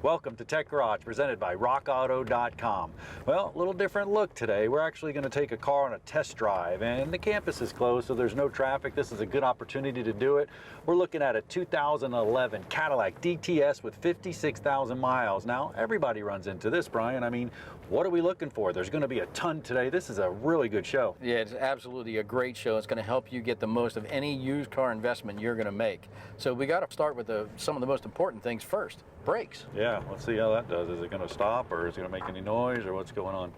Welcome to Tech Garage, presented by RockAuto.com. Well, a little different look today. We're actually going to take a car on a test drive, and the campus is closed, so there's no traffic. This is a good opportunity to do it. We're looking at a 2011 Cadillac DTS with 56,000 miles. Now, everybody runs into this, Brian. I mean, what are we looking for? There's going to be a ton today. This is a really good show. Yeah, it's absolutely a great show. It's going to help you get the most of any used car investment you're going to make. So we got to start with some of the most important things first. Brakes. Yeah, let's see how that does. Is it going to stop, or is it going to make any noise, or what's going on?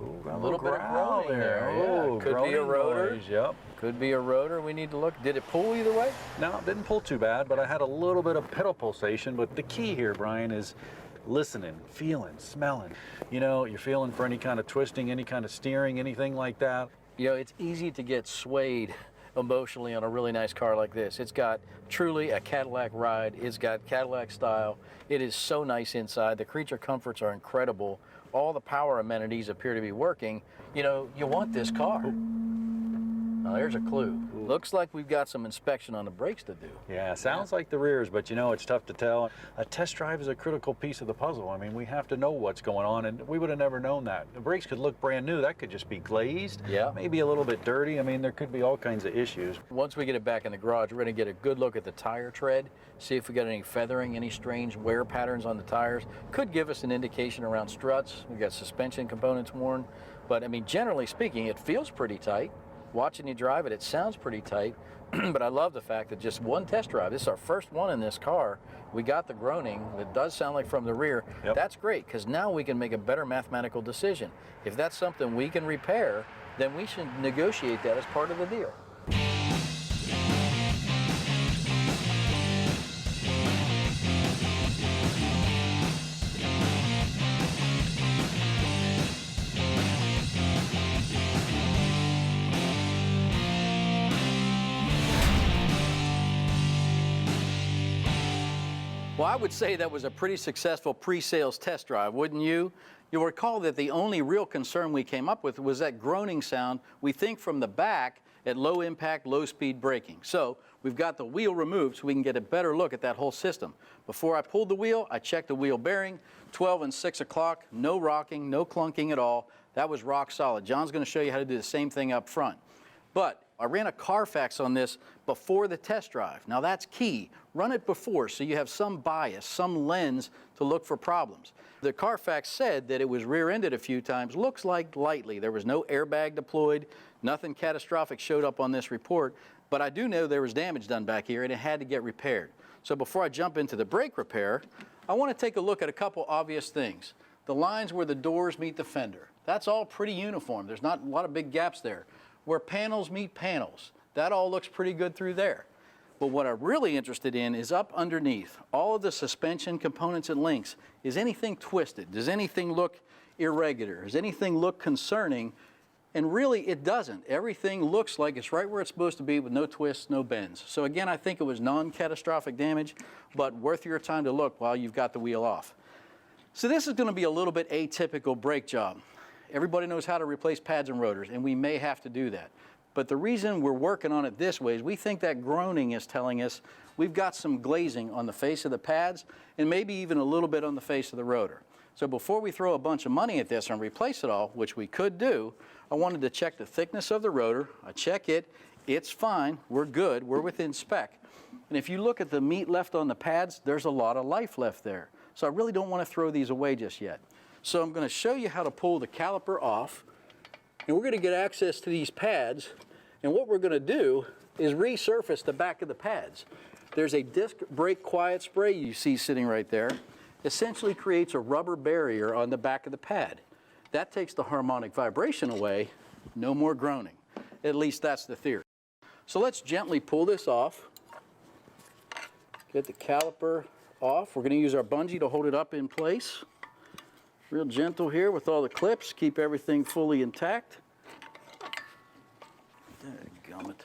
Ooh, got a little bit of growl there. Oh, yeah. Could be a rotor. Noise, yep. Could be a rotor. We need to look. Did it pull either way? No, it didn't pull too bad, but I had a little bit of pedal pulsation. But the key here, Brian, is listening, feeling, smelling. You know, you're feeling for any kind of twisting, any kind of steering, anything like that. You know, it's easy to get swayed emotionally on a really nice car like this. It's got truly a Cadillac ride. It's got Cadillac style. It is so nice inside. The creature comforts are incredible. All the power amenities appear to be working. You know, you want this car. Now, there's a clue. Looks like we've got some inspection on the brakes to do. Yeah, sounds like the rears, but you know, it's tough to tell. A test drive is a critical piece of the puzzle. I mean, we have to know what's going on, and we would have never known that. The brakes could look brand new. That could just be glazed. Yeah. Maybe a little bit dirty. I mean, there could be all kinds of issues. Once we get it back in the garage, we're going to get a good look at the tire tread, see if we got any feathering, any strange wear patterns on the tires. Could give us an indication around struts. We've got suspension components worn. But, I mean, generally speaking, it feels pretty tight. Watching you drive it, it sounds pretty tight, but I love the fact that just one test drive, this is our first one in this car, we got the groaning. It does sound like from the rear. Yep. That's great, because now we can make a better mathematical decision. If that's something we can repair, then we should negotiate that as part of the deal. Well, I would say that was a pretty successful pre-sales test drive, wouldn't you? You'll recall that the only real concern we came up with was that groaning sound, we think from the back at low impact, low speed braking. So we've got the wheel removed so we can get a better look at that whole system. Before I pulled the wheel, I checked the wheel bearing, 12 and 6 o'clock, no rocking, no clunking at all. That was rock solid. John's going to show you how to do the same thing up front. But I ran a Carfax on this before the test drive. Now that's key. Run it before so you have some bias, some lens to look for problems. The Carfax said that it was rear-ended a few times. Looks like lightly. There was no airbag deployed. Nothing catastrophic showed up on this report. But I do know there was damage done back here and it had to get repaired. So before I jump into the brake repair, I want to take a look at a couple obvious things. The lines where the doors meet the fender. That's all pretty uniform. There's not a lot of big gaps there. Where panels meet panels, that all looks pretty good through there. But what I'm really interested in is up underneath, all of the suspension components and links. Is anything twisted? Does anything look irregular? Does anything look concerning? And really, it doesn't. Everything looks like it's right where it's supposed to be with no twists, no bends. So again, I think it was non-catastrophic damage, but worth your time to look while you've got the wheel off. So this is going to be a little bit atypical brake job. Everybody knows how to replace pads and rotors, and we may have to do that. But the reason we're working on it this way is we think that groaning is telling us we've got some glazing on the face of the pads and maybe even a little bit on the face of the rotor. So before we throw a bunch of money at this and replace it all, which we could do, I wanted to check the thickness of the rotor. I check it. It's fine. We're good. We're within spec. And if you look at the meat left on the pads, there's a lot of life left there. So I really don't want to throw these away just yet. So I'm going to show you how to pull the caliper off, and we're going to get access to these pads, and what we're going to do is resurface the back of the pads. There's a disc brake quiet spray you see sitting right there. Essentially creates a rubber barrier on the back of the pad. That takes the harmonic vibration away, no more groaning. At least that's the theory. So let's gently pull this off. Get the caliper off. We're going to use our bungee to hold it up in place. Real gentle here with all the clips, keep everything fully intact. Dadgummit.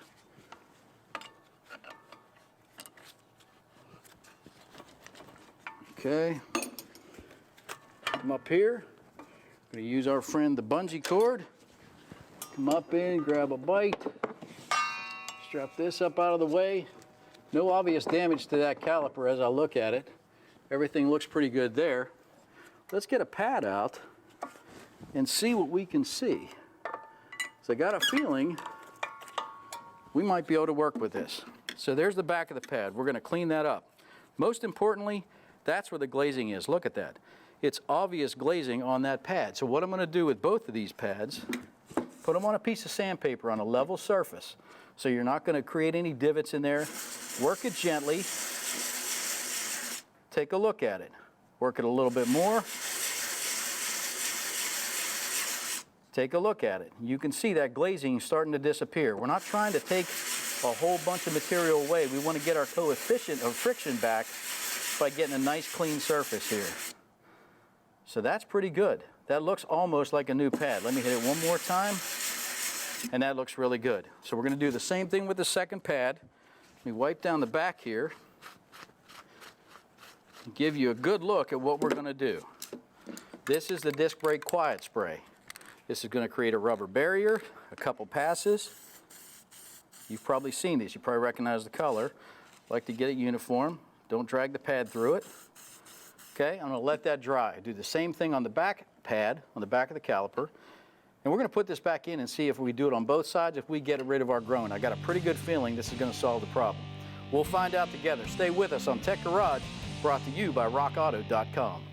Okay, come up here. We're going to use our friend the bungee cord. Come up in, grab a bite. Strap this up out of the way. No obvious damage to that caliper as I look at it. Everything looks pretty good there. Let's get a pad out and see what we can see. So I got a feeling we might be able to work with this. So there's the back of the pad. We're going to clean that up. Most importantly, that's where the glazing is. Look at that. It's obvious glazing on that pad. So what I'm going to do with both of these pads, put them on a piece of sandpaper on a level surface. So you're not going to create any divots in there. Work it gently. Take a look at it. Work it a little bit more. Take a look at it. You can see that glazing starting to disappear. We're not trying to take a whole bunch of material away. We want to get our coefficient of friction back by getting a nice clean surface here. So that's pretty good. That looks almost like a new pad. Let me hit it one more time, and that looks really good. So we're going to do the same thing with the second pad. Let me wipe down the back here and give you a good look at what we're going to do. This is the disc brake quiet spray. This is going to create a rubber barrier, a couple passes. You've probably seen these. You probably recognize the color. Like to get it uniform. Don't drag the pad through it. Okay, I'm going to let that dry. Do the same thing on the back pad, on the back of the caliper. And we're going to put this back in and see if we do it on both sides, if we get rid of our groan. I got a pretty good feeling this is going to solve the problem. We'll find out together. Stay with us on Tech Garage, brought to you by rockauto.com.